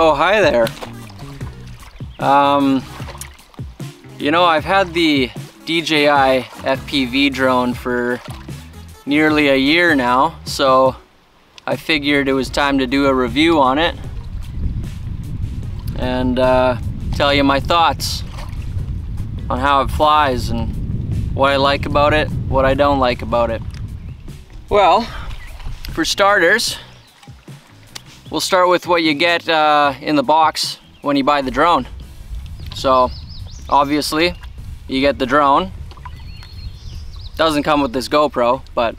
Oh, hi there. You know, I've had the DJI FPV drone for nearly a year now, so I figured it was time to do a review on it and tell you my thoughts on how it flies and what I like about it, what I don't like about it. Well, for starters, we'll start with what you get in the box when you buy the drone. So, obviously, you get the drone. Doesn't come with this GoPro, but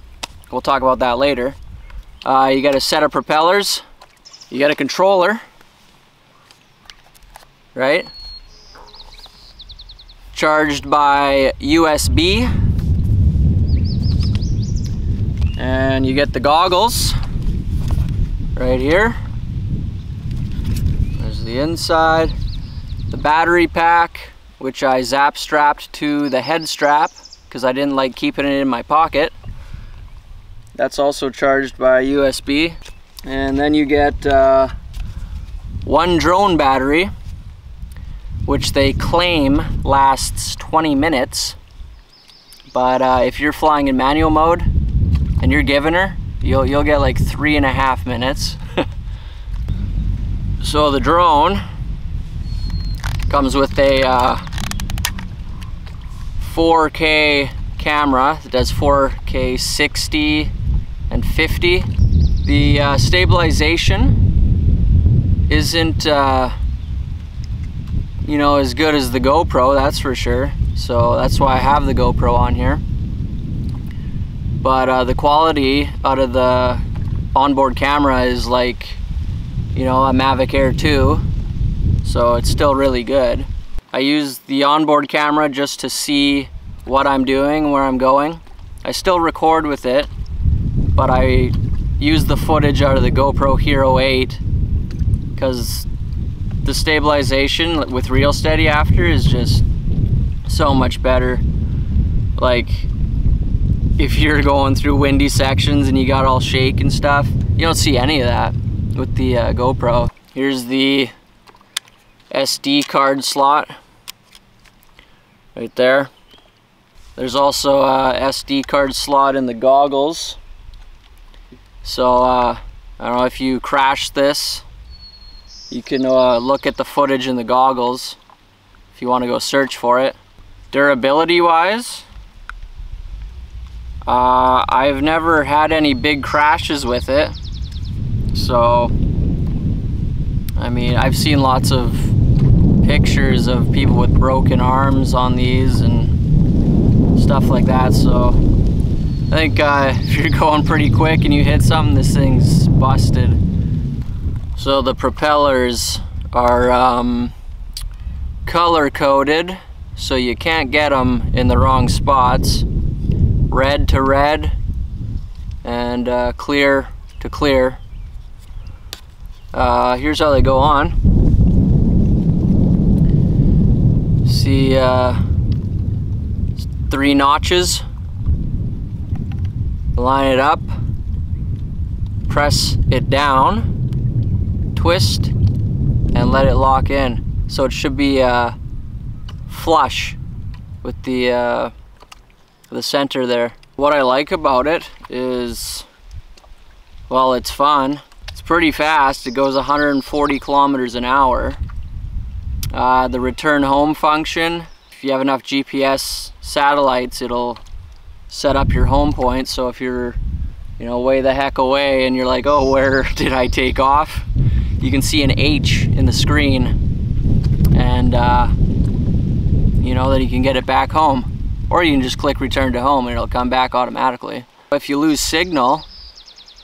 we'll talk about that later. You get a set of propellers. You get a controller, right? Charged by USB. And you get the goggles right here. There's the inside. The battery pack, which I zap strapped to the head strap because I didn't like keeping it in my pocket. That's also charged by USB. And then you get one drone battery, which they claim lasts 20 minutes. But if you're flying in manual mode and you're giving her, you'll get like 3.5 minutes. So the drone comes with a 4K camera. It does 4K 60 and 50. The stabilization isn't you know, as good as the GoPro, that's for sure. So that's why I have the GoPro on here. But the quality out of the onboard camera is like, you know, a Mavic Air 2. So it's still really good. I use the onboard camera just to see what I'm doing, where I'm going. I still record with it, but I use the footage out of the GoPro Hero 8 because the stabilization with Reelsteady after is just so much better. Like, if you're going through windy sections and you got all shake and stuff, you don't see any of that with the GoPro. Here's the SD card slot right there. There's also a SD card slot in the goggles. So I don't know, if you crash this, you can look at the footage in the goggles if you want to go search for it. Durability wise, I've never had any big crashes with it. So, I mean, I've seen lots of pictures of people with broken arms on these and stuff like that. So, I think if you're going pretty quick and you hit something, this thing's busted. So the propellers are color coded, so you can't get them in the wrong spots. Red to red and clear to clear. Here's how they go on. See 3 notches. Line it up, press it down, twist, and let it lock in. So it should be flush with the center there. What I like about it is, well, it's fun. It's pretty fast. It goes 140 kilometers an hour. The return home function, if you have enough GPS satellites, it'll set up your home point. So if you're, you know, way the heck away and you're like, oh, where did I take off? You can see an H in the screen, and you know that you can get it back home. Or you can just click return to home and it'll come back automatically. If you lose signal,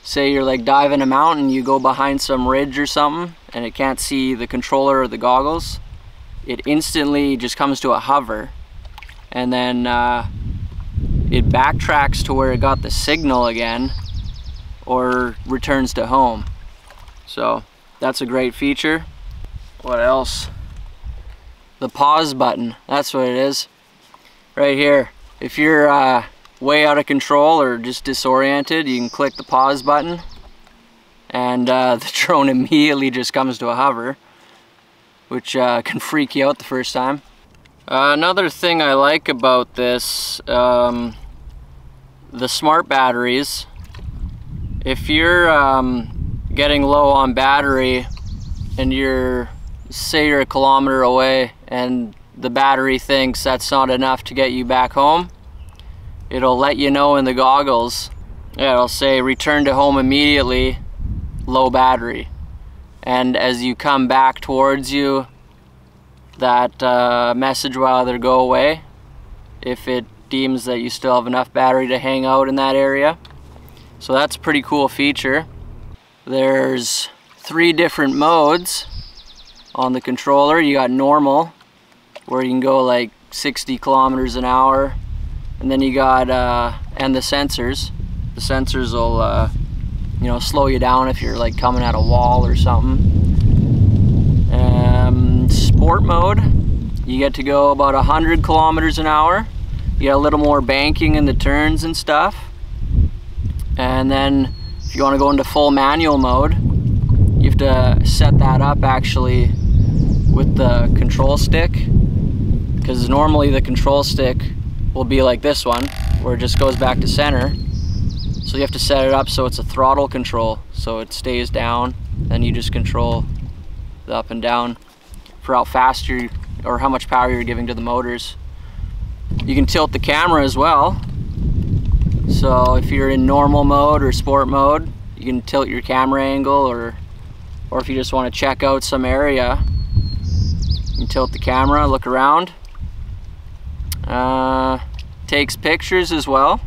say you're like diving a mountain, you go behind some ridge or something and it can't see the controller or the goggles, it instantly just comes to a hover, and then it backtracks to where it got the signal again or returns to home. So that's a great feature. What else? The pause button, that's what it is. Right here. If you're way out of control or just disoriented, you can click the pause button and the drone immediately just comes to a hover. which can freak you out the first time. Another thing I like about this, the smart batteries. If you're getting low on battery and say you're a kilometer away and the battery thinks that's not enough to get you back home, it'll let you know in the goggles. Yeah, it'll say return to home immediately, low battery. And as you come back towards you, that message will either go away if it deems that you still have enough battery to hang out in that area. So that's a pretty cool feature. There's 3 different modes on the controller. You got normal, where you can go like 60 kilometers an hour, and then you got and the sensors. The sensors will you know, slow you down if you're like coming at a wall or something. Sport mode, you get to go about 100 kilometers an hour. You get a little more banking in the turns and stuff. And then if you want to go into full manual mode, you have to set that up actually with the control stick, because normally the control stick will be like this one, where it just goes back to center. So you have to set it up so it's a throttle control, so it stays down, then you just control the up and down for how fast you're, or how much power you're giving to the motors. You can tilt the camera as well. So if you're in normal mode or sport mode, you can tilt your camera angle, or if you just want to check out some area, you can tilt the camera, look around. Takes pictures as well,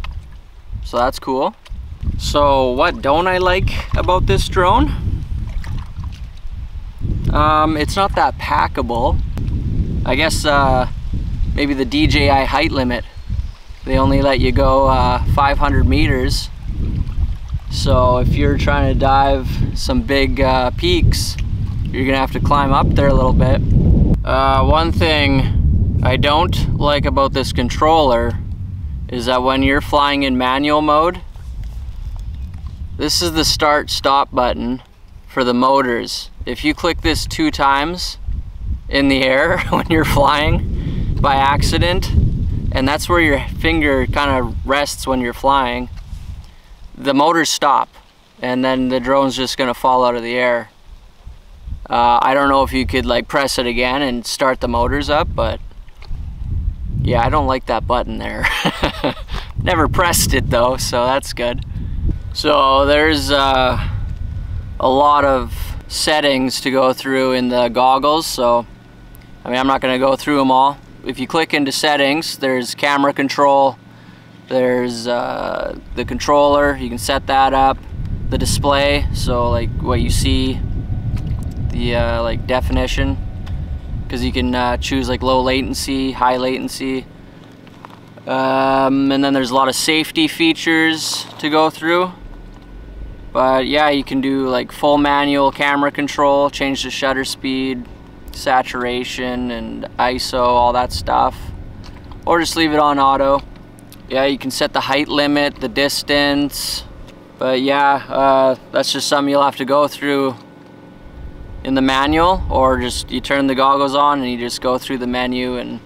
so that's cool. So what don't I like about this drone? It's not that packable. I guess maybe the DJI height limit. They only let you go 500 meters. So if you're trying to dive some big peaks, you're gonna have to climb up there a little bit. One thing I don't like about this controller is that when you're flying in manual mode, this is the start-stop button for the motors. If you click this 2 times in the air when you're flying by accident, and that's where your finger kind of rests when you're flying, the motors stop, and then the drone's just gonna fall out of the air. I don't know if you could like press it again and start the motors up, but yeah, I don't like that button there. Never pressed it though, so that's good. So there's a lot of settings to go through in the goggles, so I mean, I'm not gonna go through them all. If you click into settings, there's camera control, there's the controller, you can set that up, the display, so like what you see, the like definition, because you can choose like low latency, high latency, and then there's a lot of safety features to go through. But yeah, you can do like full manual camera control, change the shutter speed, saturation and ISO, all that stuff, or just leave it on auto. Yeah, you can set the height limit, the distance, but yeah, that's just something you'll have to go through in the manual, or just you turn the goggles on and you just go through the menu and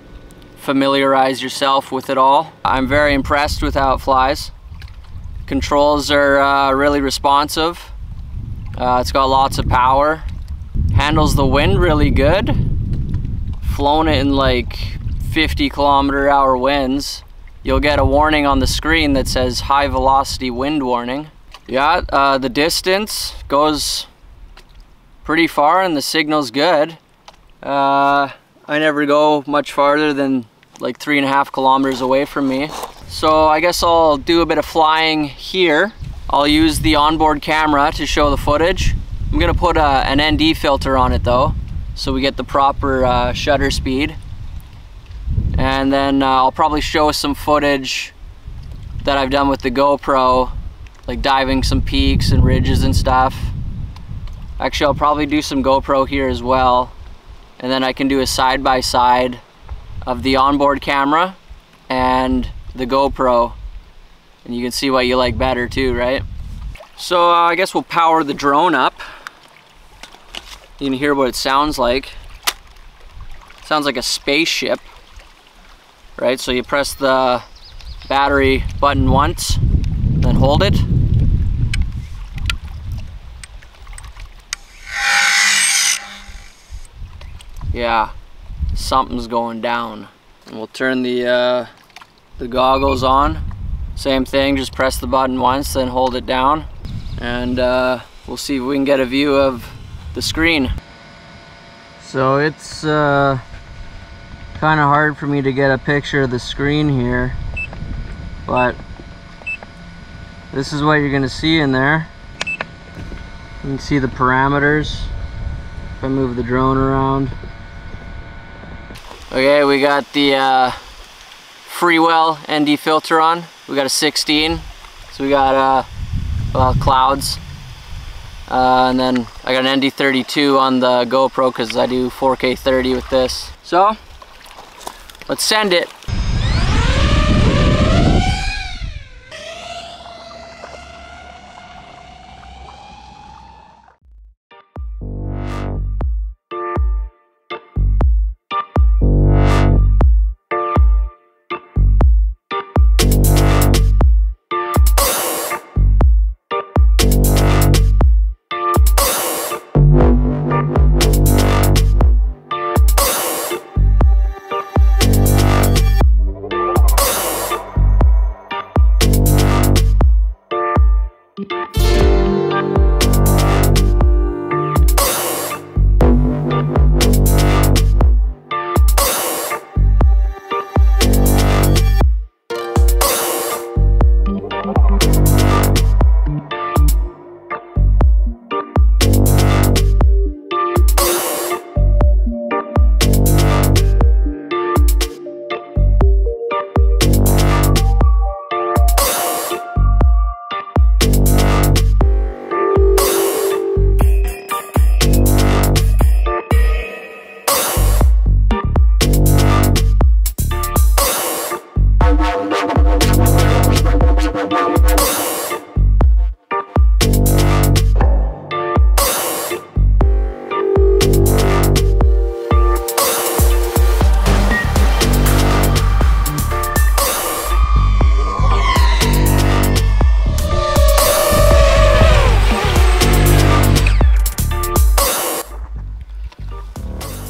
familiarize yourself with it all. I'm very impressed with how it flies. Controls are really responsive. It's got lots of power. Handles the wind really good. Flown it in like 50 km/h winds. You'll get a warning on the screen that says high velocity wind warning. Yeah, the distance goes pretty far and the signal's good. I never go much farther than like 3.5 kilometers away from me. So I guess I'll do a bit of flying here. I'll use the onboard camera to show the footage. I'm gonna put an ND filter on it though, so we get the proper shutter speed. And then I'll probably show some footage that I've done with the GoPro, like diving some peaks and ridges and stuff. Actually, I'll probably do some GoPro here as well. And then I can do a side-by-side of the onboard camera and the GoPro. And you can see what you like better too, right? So I guess we'll power the drone up. You can hear what it sounds like. Sounds like a spaceship, right? So you press the battery button once, then hold it. Yeah, something's going down. And we'll turn the goggles on. Same thing, just press the button once, then hold it down. And we'll see if we can get a view of the screen. So it's kind of hard for me to get a picture of the screen here, but this is what you're gonna see in there. You can see the parameters if I move the drone around. Okay, we got the Freewell ND filter on. We got a 16, so we got clouds. And then I got an ND32 on the GoPro because I do 4K 30 with this. So, let's send it.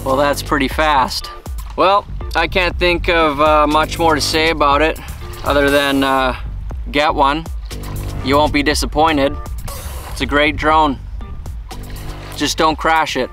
Well, that's pretty fast. Well, I can't think of much more to say about it other than get one. You won't be disappointed. It's a great drone. Just don't crash it.